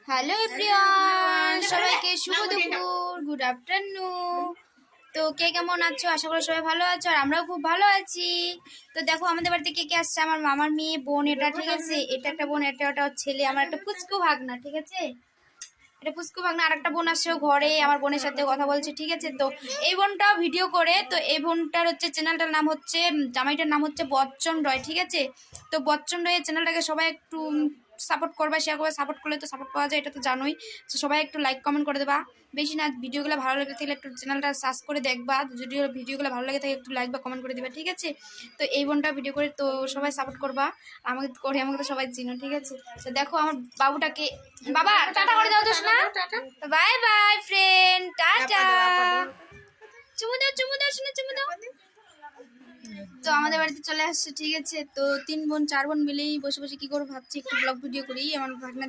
Hello everyone, সবাইকে শুভ দুপুর, good afternoon. তো কে কেমন আছো? আশা করি সবাই ভালো আছো, আর আমরাও খুব ভালো আছি। তো দেখো আমাদের বাড়িতে কে কে আসছে। আমার মামার মেয়ে, বোন, এটা ঠিক আছে, এটা একটা বোন, এটা ওটা ছেলে, আমার একটা পুচকু ভাগনা, ঠিক আছে, এটা পুচকু ভাগনা। আর একটা বোন আসছে ঘরে, আমার বোনের সাথে কথা বলছে, ঠিক আছে। তো এই বোনটাও ভিডিও করে, তো এই বোনটার হচ্ছে চ্যানেলটার নাম হচ্ছে, জামাইটার নাম হচ্ছে বচ্চন রয়, ঠিক আছে। তো বচ্চন রয়ের চ্যানেলটাকে সবাই একটু সাপোর্ট করবা, শেয়ার করবে। সাপোর্ট করলে তো সাপোর্ট পাওয়া যায়, এটা তো জানোই। তো সবাই একটু লাইক কমেন্ট করে দেবা। বেশি না, ভিডিওগুলো ভালো লেগে থাকলে একটু চ্যানেলটা সার্চ করে দেখবা। যদি ভিডিওগুলো ভালো লাগে থাকে একটু লাইক বা কমেন্ট করে দেবা, ঠিক আছে। তো এই বোনটা ভিডিও করে, তো সবাই সাপোর্ট করবা। আমাকে করে, আমাকে তো সবাই চিনো, ঠিক আছে। তো দেখো আমার বাবুটাকে, বাবা টাটা করে দাও তো শোনা। Bye bye friend, tata. চুমু দাও, চুমু দাও শোনা, চুমু দাও। তো আমাদের বাড়িতে চলে আসছে, ঠিক আছে। তো 3 বোন 4 বোন মিলেই বসে বসে কি করবো ভাবছি, একটু ব্লগ ভিডিও করি আমার ভাগনাদের